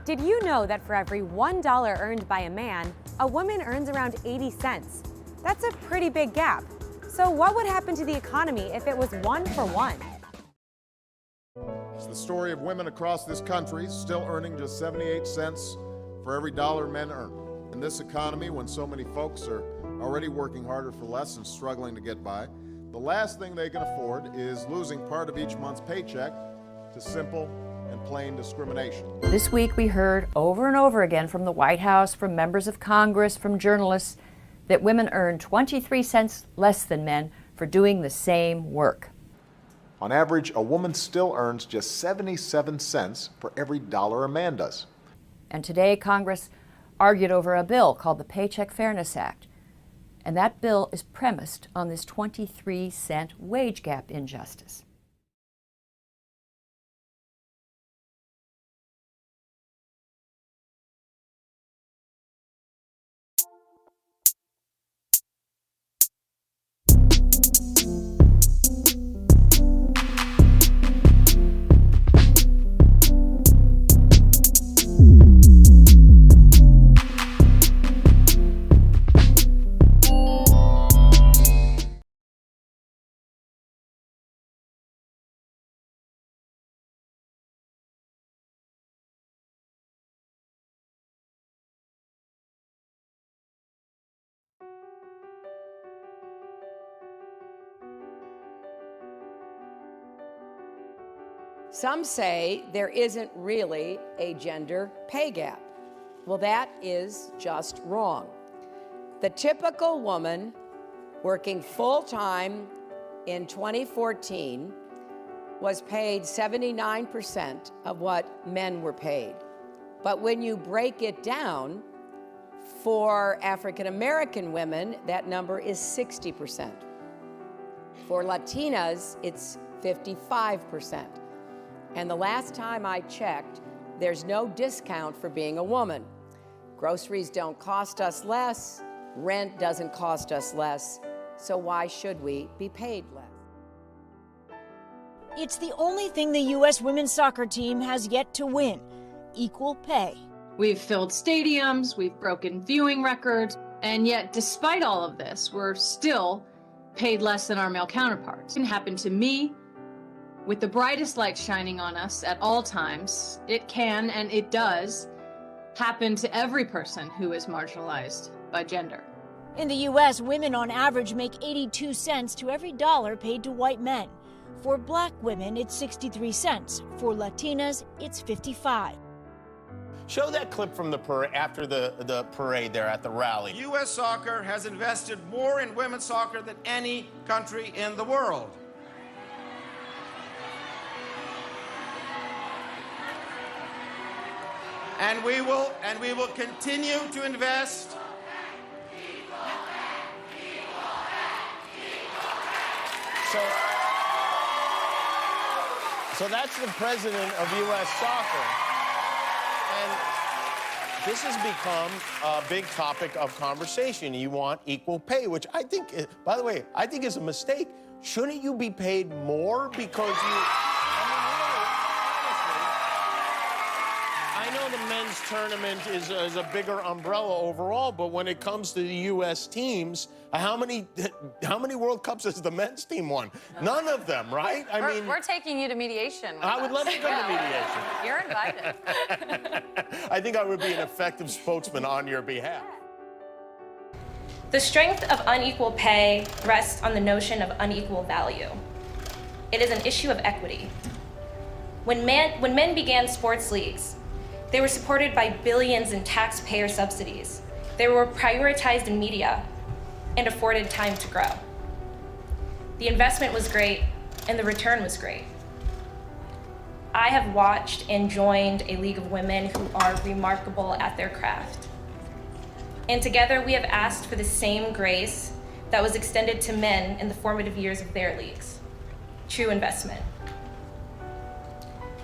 Did you know that for every $1 earned by a man, a woman earns around 80 cents? That's a pretty big gap. So what would happen to the economy if it was 1 for 1? It's the story of women across this country still earning just 78 cents for every dollar men earn. In this economy, when so many folks are already working harder for less and struggling to get by, the last thing they can afford is losing part of each month's paycheck to simple and plain discrimination. This week we heard over and over again from the White House, from members of Congress, from journalists, that women earn 23 cents less than men for doing the same work. On average, a woman still earns just 77 cents for every dollar a man does. And today Congress argued over a bill called the Paycheck Fairness Act. And that bill is premised on this 23-cent wage gap injustice. Some say there isn't really a gender pay gap. Well, that is just wrong. The typical woman working full-time in 2014 was paid 79% of what men were paid. But when you break it down, for African American women, that number is 60%. For Latinas, it's 55%. And the last time I checked, there's no discount for being a woman. Groceries don't cost us less, rent doesn't cost us less, so why should we be paid less? It's the only thing the U.S. women's soccer team has yet to win, equal pay. We've filled stadiums, we've broken viewing records, and yet despite all of this, we're still paid less than our male counterparts. It can happen to me. With the brightest light shining on us at all times, it can, and it does, happen to every person who is marginalized by gender. In the U.S., women on average make 82 cents to every dollar paid to white men. For black women, it's 63 cents. For Latinas, it's 55. Show that clip from the parade, after the parade there at the rally. U.S. soccer has invested more in women's soccer than any country in the world. And we will continue to invest. So that's the president of U.S. Soccer. And this has become a big topic of conversation. You want equal pay, which I think, by the way, I think is a mistake. Shouldn't you be paid more because you... I know the men's tournament is a bigger umbrella overall, but when it comes to the U.S. teams, how many World Cups has the men's team won? None of them, right? We're taking you to mediation. I would love to come to mediation. You're invited. I think I would be an effective spokesman on your behalf. The strength of unequal pay rests on the notion of unequal value. It is an issue of equity. When men began sports leagues, they were supported by billions in taxpayer subsidies. They were prioritized in media and afforded time to grow. The investment was great and the return was great. I have watched and joined a league of women who are remarkable at their craft. And together we have asked for the same grace that was extended to men in the formative years of their leagues. True investment.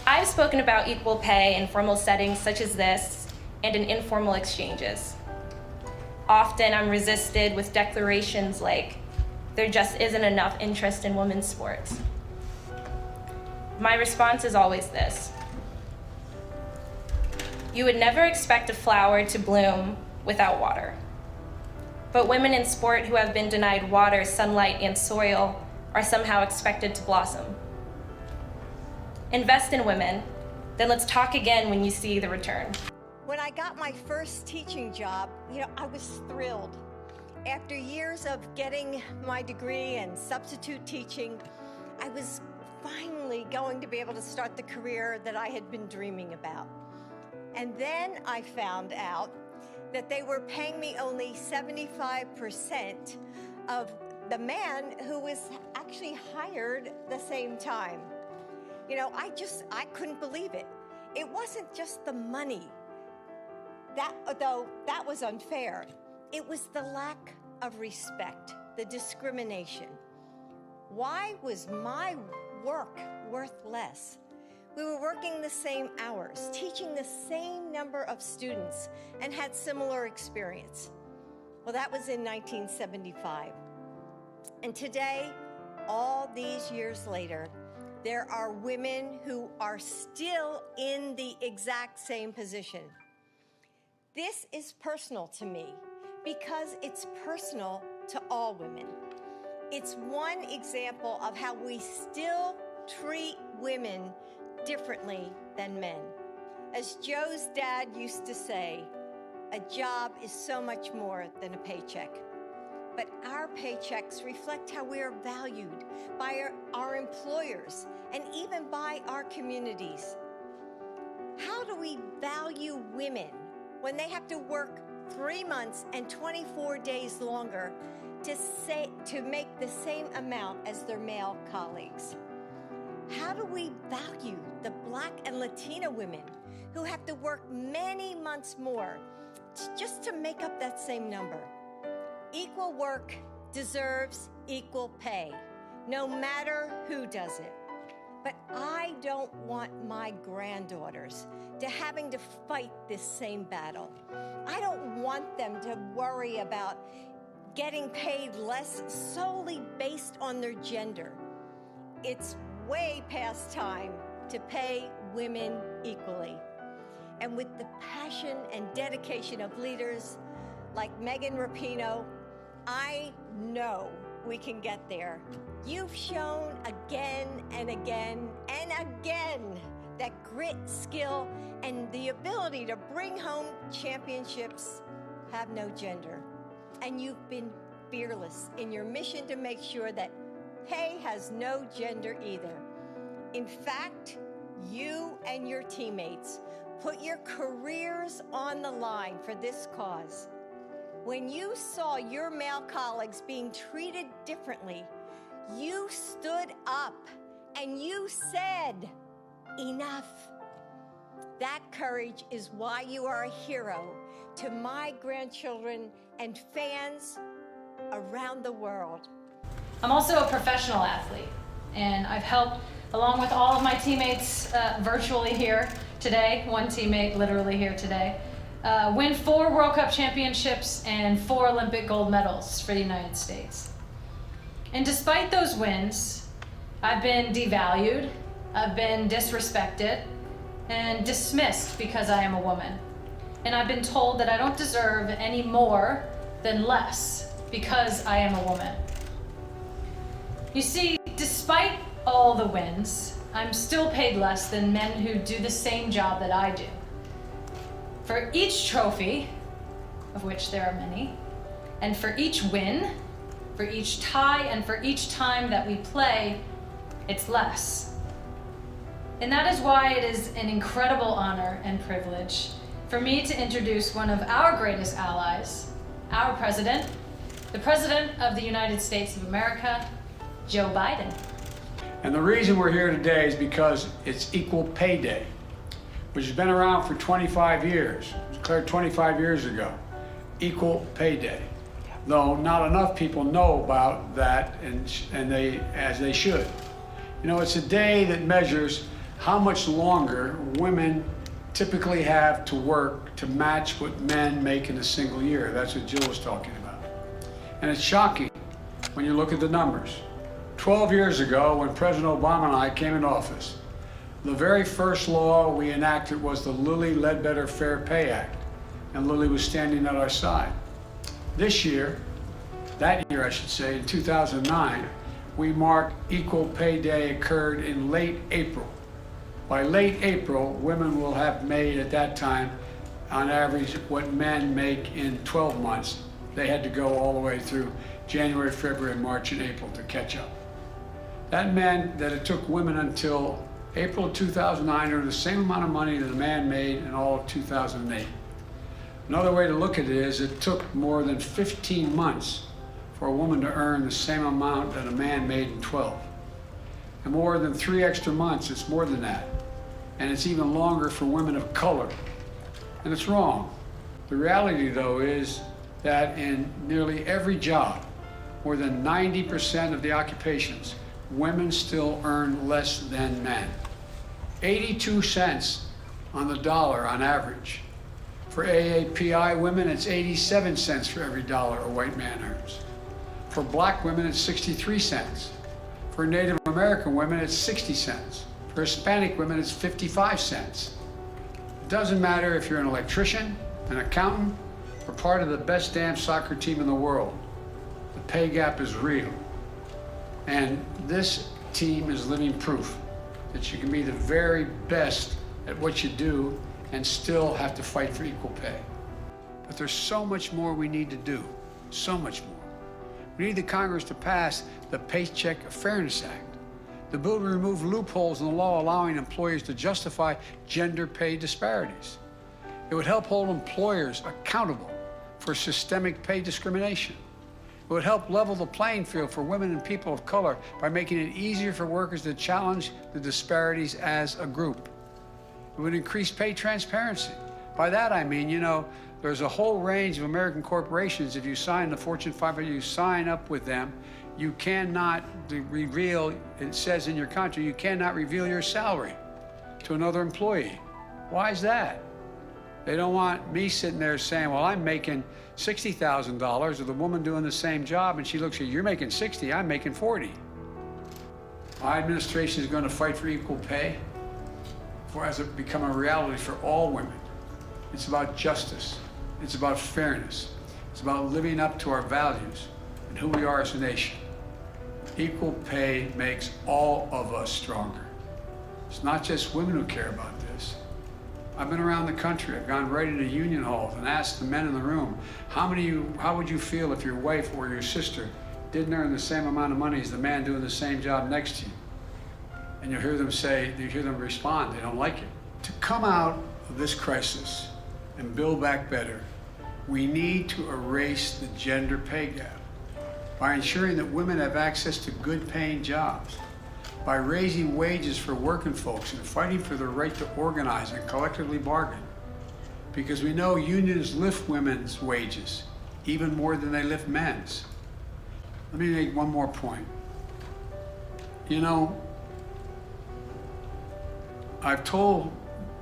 I've spoken about equal pay in formal settings such as this and in informal exchanges. Often I'm resisted with declarations like, there just isn't enough interest in women's sports. My response is always this: You would never expect a flower to bloom without water. But women in sport who have been denied water, sunlight, and soil are somehow expected to blossom. Invest in women, then let's talk again when you see the return. When I got my first teaching job, I was thrilled. After years of getting my degree and substitute teaching, I was finally going to be able to start the career that I had been dreaming about. And then I found out that they were paying me only 75% of the man who was actually hired the same time. I couldn't believe it. It wasn't just the money, though that was unfair. It was the lack of respect, the discrimination. Why was my work worth less? We were working the same hours, teaching the same number of students, and had similar experience. Well, that was in 1975. And today, all these years later, there are women who are still in the exact same position. This is personal to me because it's personal to all women. It's one example of how we still treat women differently than men. As Joe's dad used to say, a job is so much more than a paycheck. But our paychecks reflect how we are valued by our employers and even by our communities. How do we value women when they have to work 3 months and 24 days longer to make the same amount as their male colleagues? How do we value the Black and Latina women who have to work many months more just to make up that same number? Equal work deserves equal pay, no matter who does it. But I don't want my granddaughters to having to fight this same battle. I don't want them to worry about getting paid less solely based on their gender. It's way past time to pay women equally. And with the passion and dedication of leaders like Megan Rapinoe, I know we can get there. You've shown again and again and again that grit, skill, and the ability to bring home championships have no gender. And you've been fearless in your mission to make sure that pay has no gender either. In fact, you and your teammates put your careers on the line for this cause. When you saw your male colleagues being treated differently, you stood up and you said, enough. That courage is why you are a hero to my grandchildren and fans around the world. I'm also a professional athlete, and I've helped, along with all of my teammates virtually here today, one teammate literally here today, win 4 World Cup championships and 4 Olympic gold medals for the United States. And despite those wins, I've been devalued, I've been disrespected, and dismissed because I am a woman. And I've been told that I don't deserve any more than less because I am a woman. You see, despite all the wins, I'm still paid less than men who do the same job that I do. For each trophy, of which there are many, and for each win, for each tie, and for each time that we play, it's less. And that is why it is an incredible honor and privilege for me to introduce one of our greatest allies, our president, the President of the United States of America, Joe Biden. And the reason we're here today is because it's Equal Pay Day, which has been around for 25 years. It was declared 25 years ago. Equal Pay Day. Though not enough people know about that, as they should. You know, it's a day that measures how much longer women typically have to work to match what men make in a single year. That's what Jill was talking about. And it's shocking when you look at the numbers. 12 years ago, when President Obama and I came in office, The very first law we enacted was the Lilly Ledbetter Fair Pay Act, and Lilly was standing at our side. This year, that year I should say, in 2009, we marked Equal Pay Day occurred in late April. By late April, women will have made at that time, on average, what men make in 12 months. They had to go all the way through January, February, March, and April to catch up. That meant that it took women until April of 2009 to earn the same amount of money that a man made in all of 2008. Another way to look at it is it took more than 15 months for a woman to earn the same amount that a man made in 12. And more than 3 extra months, it's more than that. And it's even longer for women of color. And it's wrong. The reality, though, is that in nearly every job, more than 90% of the occupations, women still earn less than men. 82 cents on the dollar on average. For AAPI women, it's 87 cents for every dollar a white man earns. For black women, it's 63 cents. For Native American women, it's 60 cents. For Hispanic women, it's 55 cents. It doesn't matter if you're an electrician, an accountant, or part of the best damn soccer team in the world. The pay gap is real. And this team is living proof that you can be the very best at what you do and still have to fight for equal pay. But there's so much more we need to do, so much more. We need the Congress to pass the Paycheck Fairness Act. The bill will remove loopholes in the law allowing employers to justify gender pay disparities. It would help hold employers accountable for systemic pay discrimination. It would help level the playing field for women and people of color by making it easier for workers to challenge the disparities as a group. It would increase pay transparency. By that I mean, there's a whole range of American corporations. If you sign the Fortune 500, you sign up with them, you cannot reveal, it says in your contract, you cannot reveal your salary to another employee. Why is that? They don't want me sitting there saying, well, I'm making $60,000, or the woman doing the same job, and she looks at you, you're making 60, I'm making 40. My administration is going to fight for equal pay as it become a reality for all women. It's about justice. It's about fairness. It's about living up to our values and who we are as a nation. Equal pay makes all of us stronger. It's not just women who care about this. I've been around the country. I've gone right into union halls and asked the men in the room, how would you feel if your wife or your sister didn't earn the same amount of money as the man doing the same job next to you? And you hear them respond, they don't like it. To come out of this crisis and build back better, we need to erase the gender pay gap by ensuring that women have access to good paying jobs, by raising wages for working folks and fighting for their right to organize and collectively bargain. Because we know unions lift women's wages even more than they lift men's. Let me make one more point. I've told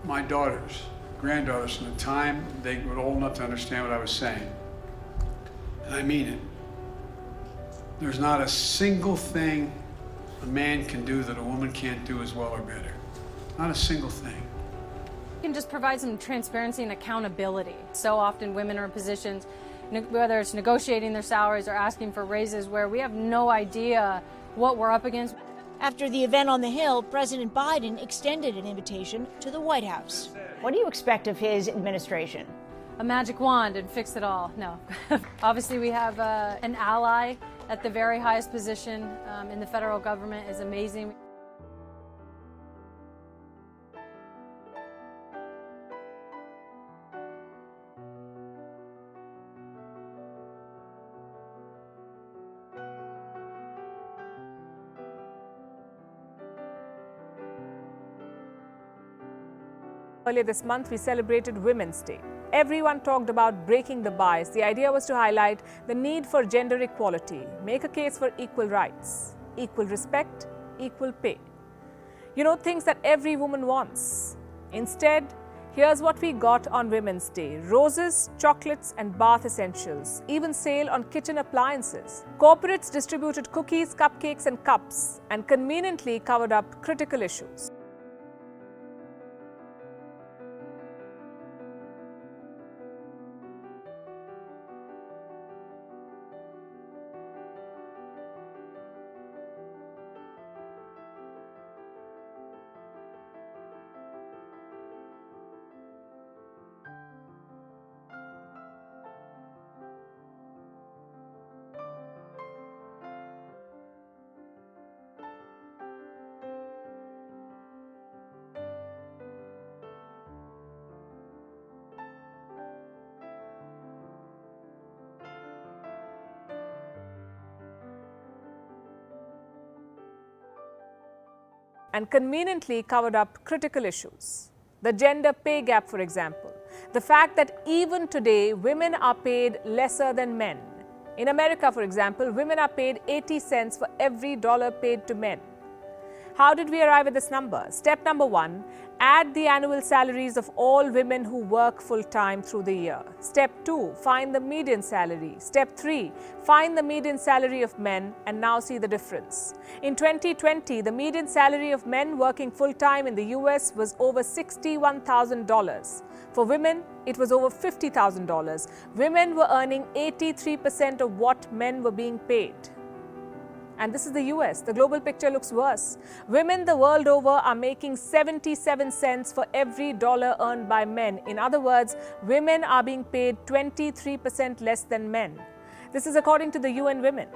my daughters, granddaughters from the time they were old enough to understand what I was saying, and I mean it. There's not a single thing a man can do that a woman can't do as well or better. Not a single thing. You can just provide some transparency and accountability. So often women are in positions, whether it's negotiating their salaries or asking for raises, where we have no idea what we're up against. After the event on the Hill, President Biden extended an invitation to the White House. What do you expect of his administration? A magic wand and fix it all. No. Obviously, we have an ally at the very highest position in the federal government. Is amazing. Earlier this month, we celebrated Women's Day. Everyone talked about breaking the bias. The idea was to highlight the need for gender equality, make a case for equal rights, equal respect, equal pay. Things that every woman wants. Instead, here's what we got on Women's Day: roses, chocolates, and bath essentials, even sale on kitchen appliances. Corporates distributed cookies, cupcakes, and cups, and conveniently covered up critical issues. and conveniently covered up critical issues. The gender pay gap, for example. The fact that even today, women are paid lesser than men. In America, for example, women are paid 80 cents for every dollar paid to men. How did we arrive at this number? Step number 1, add the annual salaries of all women who work full-time through the year. Step 2, find the median salary. Step 3, find the median salary of men and now see the difference. In 2020, the median salary of men working full-time in the US was over $61,000. For women, it was over $50,000. Women were earning 83% of what men were being paid. And this is the US. The global picture looks worse. Women the world over are making 77 cents for every dollar earned by men. In other words, women are being paid 23% less than men. This is according to the UN Women.